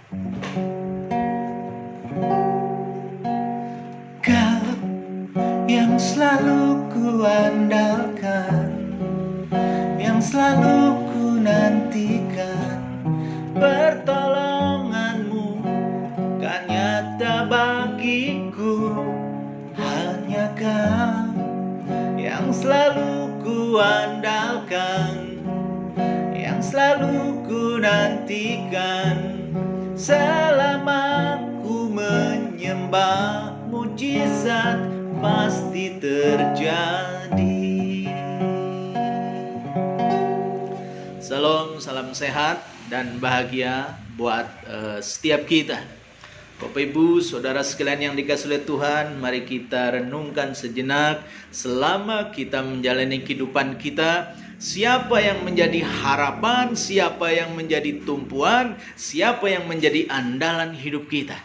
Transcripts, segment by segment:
Kau yang selalu ku andalkan, yang selalu ku nantikan, pertolonganmu kan nyata bagiku. Hanya kau yang selalu ku andalkan, yang selalu ku nantikan. Selama ku menyembah, mujizat pasti terjadi. Salam, salam sehat dan bahagia buat setiap kita. Bapak Ibu, saudara sekalian yang dikasihi oleh Tuhan, mari kita renungkan sejenak selama kita menjalani kehidupan kita. Siapa yang menjadi harapan, siapa yang menjadi tumpuan, siapa yang menjadi andalan hidup kita.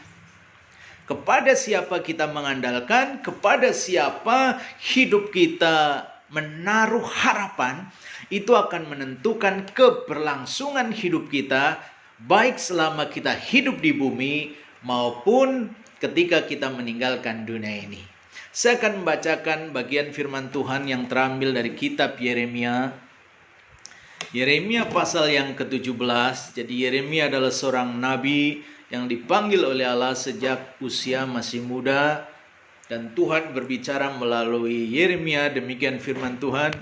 Kepada siapa kita mengandalkan, kepada siapa hidup kita menaruh harapan, itu akan menentukan keberlangsungan hidup kita, baik selama kita hidup di bumi maupun ketika kita meninggalkan dunia ini. Saya akan membacakan bagian firman Tuhan yang terambil dari kitab Yeremia. Yeremia pasal yang ke-17. Jadi Yeremia adalah seorang nabi yang dipanggil oleh Allah sejak usia masih muda. Dan Tuhan berbicara melalui Yeremia, demikian firman Tuhan.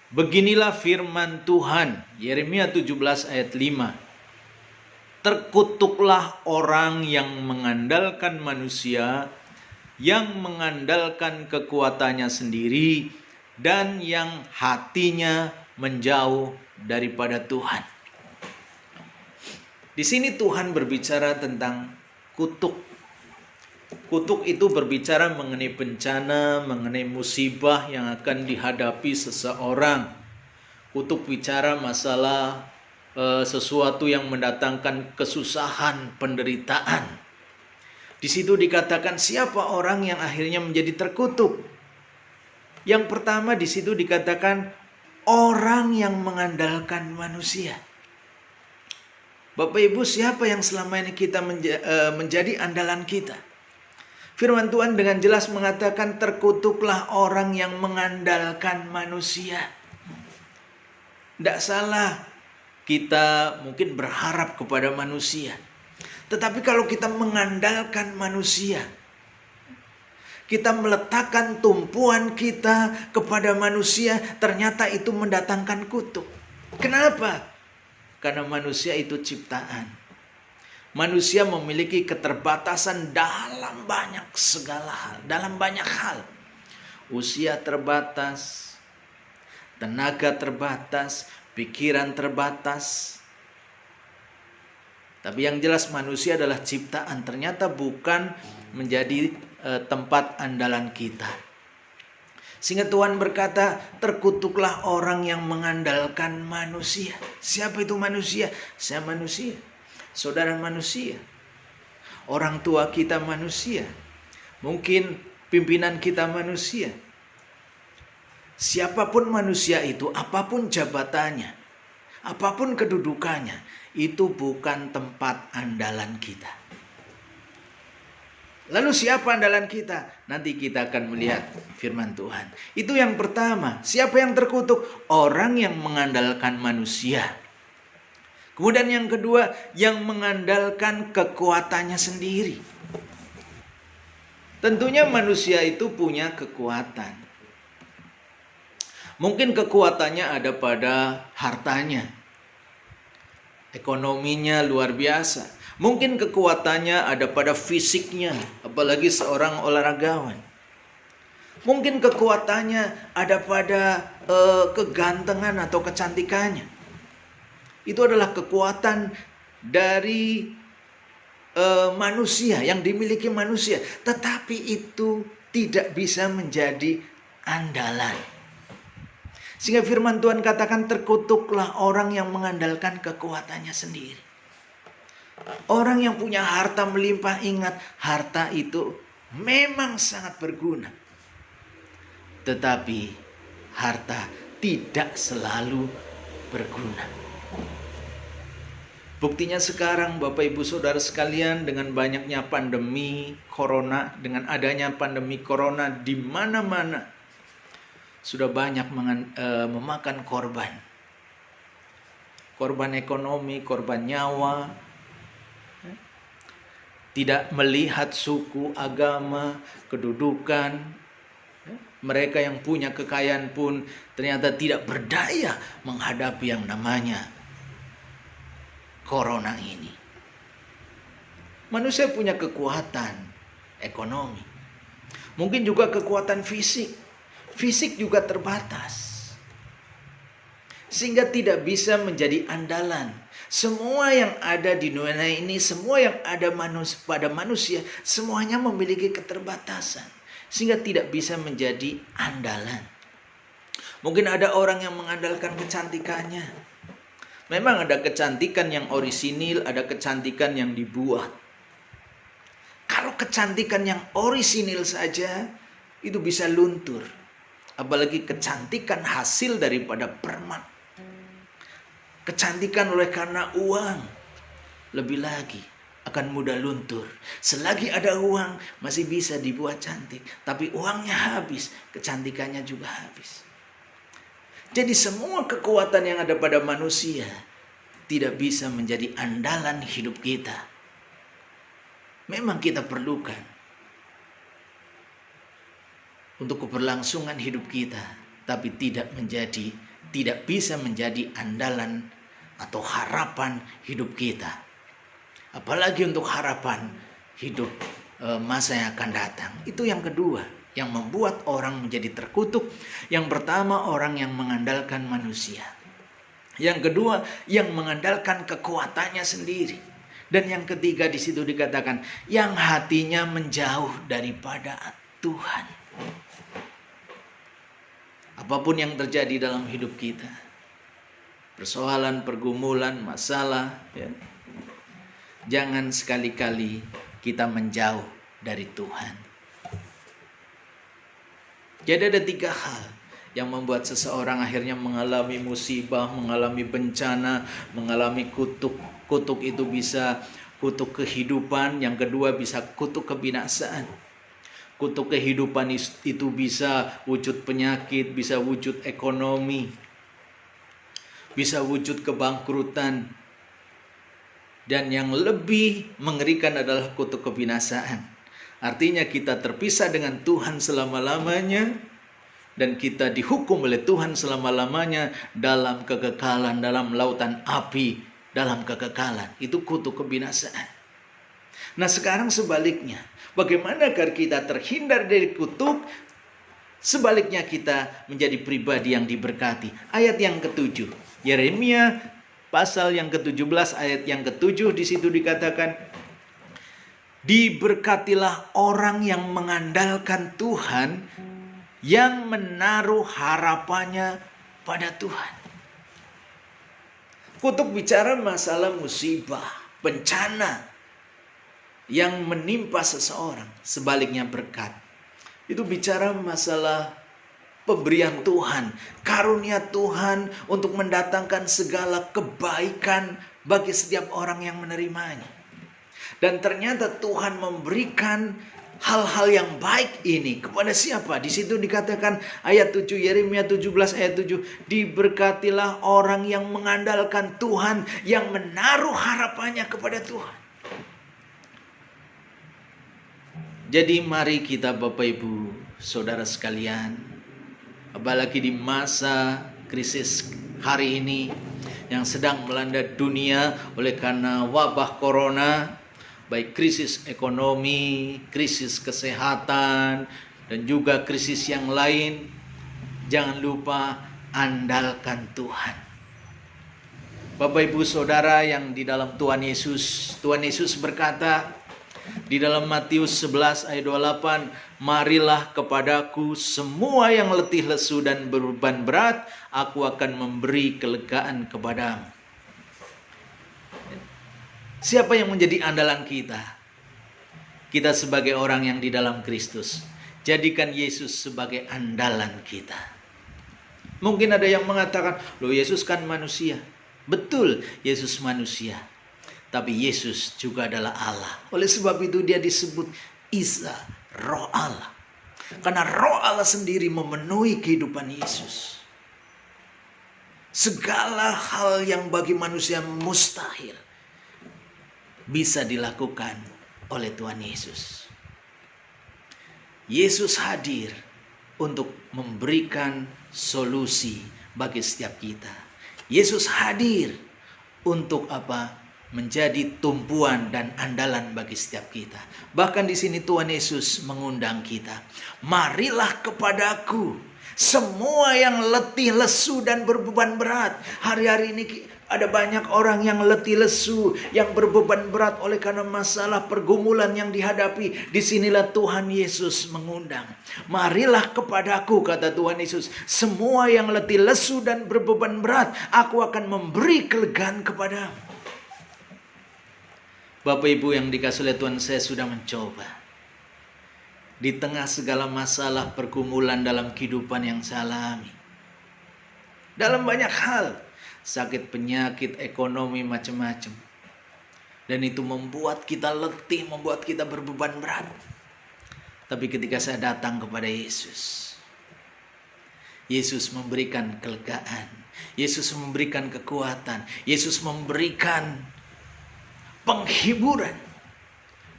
Beginilah firman Tuhan, Yeremia 17 ayat 5. Terkutuklah orang yang mengandalkan manusia, yang mengandalkan kekuatannya sendiri, dan yang hatinya menjauh daripada Tuhan. Di sini Tuhan berbicara tentang kutuk. Kutuk itu berbicara mengenai bencana, mengenai musibah yang akan dihadapi seseorang. Kutuk bicara masalah sesuatu yang mendatangkan kesusahan, penderitaan. Di situ dikatakan siapa orang yang akhirnya menjadi terkutuk. Yang pertama di situ dikatakan orang yang mengandalkan manusia. Bapak Ibu, siapa yang selama ini kita menjadi andalan kita? Firman Tuhan dengan jelas mengatakan terkutuklah orang yang mengandalkan manusia. Tidak salah kita mungkin berharap kepada manusia. Tetapi kalau kita mengandalkan manusia, kita meletakkan tumpuan kita kepada manusia, ternyata itu mendatangkan kutuk. Kenapa? Karena manusia itu ciptaan. Manusia memiliki keterbatasan dalam banyak segala hal, dalam banyak hal. Usia terbatas, tenaga terbatas, pikiran terbatas. Tapi yang jelas manusia adalah ciptaan, ternyata bukan menjadi tempat andalan kita. Sehingga Tuhan berkata, terkutuklah orang yang mengandalkan manusia. Siapa itu manusia? Saya manusia. Saudara manusia. Orang tua kita manusia. Mungkin pimpinan kita manusia. Siapapun manusia itu, apapun jabatannya, apapun kedudukannya, itu bukan tempat andalan kita. Lalu siapa andalan kita? Nanti kita akan melihat firman Tuhan. Itu yang pertama. Siapa yang terkutuk? Orang yang mengandalkan manusia. Kemudian yang kedua, yang mengandalkan kekuatannya sendiri. Tentunya manusia itu punya kekuatan. Mungkin kekuatannya ada pada hartanya. Ekonominya luar biasa. Mungkin kekuatannya ada pada fisiknya, apalagi seorang olahragawan. Mungkin kekuatannya ada pada kegantengan atau kecantikannya. Itu adalah kekuatan dari manusia, yang dimiliki manusia. Tetapi itu tidak bisa menjadi andalan. Sehingga firman Tuhan katakan terkutuklah orang yang mengandalkan kekuatannya sendiri. Orang yang punya harta melimpah, ingat harta itu memang sangat berguna. Tetapi harta tidak selalu berguna. Buktinya sekarang Bapak Ibu Saudara sekalian, dengan banyaknya pandemi corona, dengan adanya pandemi corona di mana-mana sudah banyak memakan korban. Korban ekonomi, korban nyawa. Tidak melihat suku, agama, kedudukan. Mereka yang punya kekayaan pun ternyata tidak berdaya menghadapi yang namanya corona ini. Manusia punya kekuatan ekonomi. Mungkin juga kekuatan fisik. Fisik juga terbatas. Sehingga tidak bisa menjadi andalan. Semua yang ada di dunia ini, semua yang ada pada manusia, semuanya memiliki keterbatasan. Sehingga tidak bisa menjadi andalan. Mungkin ada orang yang mengandalkan kecantikannya. Memang ada kecantikan yang orisinil, ada kecantikan yang dibuat. Kalau kecantikan yang orisinil saja, itu bisa luntur. Apalagi kecantikan hasil daripada permak. Kecantikan oleh karena uang, lebih lagi akan mudah luntur. Selagi ada uang, masih bisa dibuat cantik. Tapi uangnya habis, kecantikannya juga habis. Jadi semua kekuatan yang ada pada manusia tidak bisa menjadi andalan hidup kita. Memang kita perlukan untuk keberlangsungan hidup kita, tapi tidak bisa menjadi andalan atau harapan hidup kita. Apalagi untuk harapan hidup masa yang akan datang. Itu yang kedua, yang membuat orang menjadi terkutuk. Yang pertama, orang yang mengandalkan manusia. Yang kedua, yang mengandalkan kekuatannya sendiri. Dan yang ketiga di situ dikatakan, yang hatinya menjauh daripada Tuhan. Apapun yang terjadi dalam hidup kita, persoalan, pergumulan, masalah, ya, jangan sekali-kali kita menjauh dari Tuhan. Jadi ada 3 hal yang membuat seseorang akhirnya mengalami musibah, mengalami bencana, mengalami kutuk. Kutuk itu bisa kutuk kehidupan, yang kedua bisa kutuk kebinasaan. Kutuk kehidupan itu bisa wujud penyakit, bisa wujud ekonomi, bisa wujud kebangkrutan. Dan yang lebih mengerikan adalah kutuk kebinasaan. Artinya kita terpisah dengan Tuhan selama-lamanya, dan kita dihukum oleh Tuhan selama-lamanya dalam kekekalan, dalam lautan api, dalam kekekalan. Itu kutuk kebinasaan. Nah sekarang sebaliknya, bagaimana agar kita terhindar dari kutuk? Sebaliknya kita menjadi pribadi yang diberkati. Ayat yang ke-7, Yeremia pasal yang ke-17 ayat yang ke-7, di situ dikatakan, diberkatilah orang yang mengandalkan Tuhan, yang menaruh harapannya pada Tuhan. Kutuk bicara masalah musibah, bencana yang menimpa seseorang. Sebaliknya berkat itu bicara masalah pemberian Tuhan, karunia Tuhan untuk mendatangkan segala kebaikan bagi setiap orang yang menerimanya. Dan ternyata Tuhan memberikan hal-hal yang baik ini kepada siapa? Di situ dikatakan ayat 7, Yeremia 17 ayat 7, diberkatilah orang yang mengandalkan Tuhan, yang menaruh harapannya kepada Tuhan. Jadi mari kita Bapak Ibu Saudara sekalian, apalagi di masa krisis hari ini yang sedang melanda dunia oleh karena wabah corona, baik krisis ekonomi, krisis kesehatan, dan juga krisis yang lain, jangan lupa andalkan Tuhan. Bapak Ibu Saudara yang di dalam Tuhan Yesus berkata di dalam Matius 11 ayat 28, marilah kepadaku semua yang letih lesu dan beban berat, aku akan memberi kelegaan kepadamu. Siapa yang menjadi andalan kita? Kita sebagai orang yang di dalam Kristus. Jadikan Yesus sebagai andalan kita. Mungkin ada yang mengatakan, loh Yesus kan manusia. Betul, Yesus manusia. tapi Yesus juga adalah Allah. Oleh sebab itu dia disebut Isa, Roh Allah. Karena Roh Allah sendiri memenuhi kehidupan Yesus. Segala hal yang bagi manusia mustahil bisa dilakukan oleh Tuhan Yesus. Yesus hadir untuk memberikan solusi bagi setiap kita. Yesus hadir untuk apa? Menjadi tumpuan dan andalan bagi setiap kita. Bahkan di sini Tuhan Yesus mengundang kita. Marilah kepadaku semua yang letih, lesu dan berbeban berat. Hari-hari ini ada banyak orang yang letih, lesu, yang berbeban berat oleh karena masalah pergumulan yang dihadapi. Disinilah Tuhan Yesus mengundang. Marilah kepadaku, kata Tuhan Yesus, semua yang letih, lesu dan berbeban berat, aku akan memberi kelegaan kepadamu. Bapak Ibu yang dikasihi oleh Tuhan, saya sudah mencoba. Di tengah segala masalah pergumulan dalam kehidupan yang saya alami. Dalam banyak hal. Sakit, penyakit, ekonomi, macam-macam. Dan itu membuat kita letih, membuat kita berbeban berat. Tapi ketika saya datang kepada Yesus, Yesus memberikan kelegaan. Yesus memberikan kekuatan. Yesus memberikan penghiburan.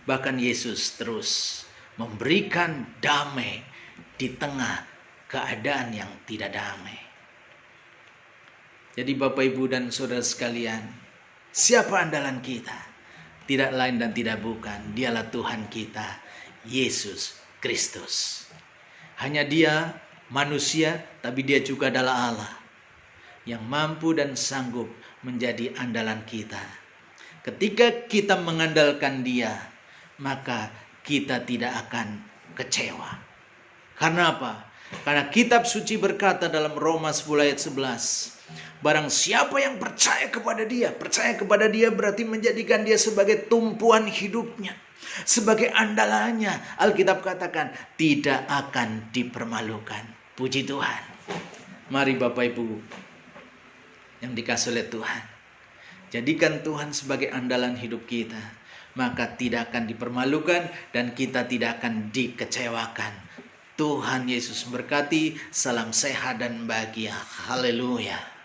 Bahkan Yesus terus memberikan damai di tengah keadaan yang tidak damai. Jadi Bapak Ibu dan Saudara sekalian, siapa andalan kita? Tidak lain dan tidak bukan, dialah Tuhan kita, Yesus Kristus. Hanya dia manusia, tapi dia juga adalah Allah yang mampu dan sanggup menjadi andalan kita. Ketika kita mengandalkan dia, maka kita tidak akan kecewa. Karena apa? Karena kitab suci berkata dalam Roma 10 ayat 11, barang siapa yang percaya kepada dia berarti menjadikan dia sebagai tumpuan hidupnya, sebagai andalannya. Alkitab katakan tidak akan dipermalukan. Puji Tuhan. Mari Bapak Ibu yang dikasihi oleh Tuhan, jadikan Tuhan sebagai andalan hidup kita, maka tidak akan dipermalukan dan kita tidak akan dikecewakan. Tuhan Yesus berkati, salam sehat dan bahagia. Haleluya.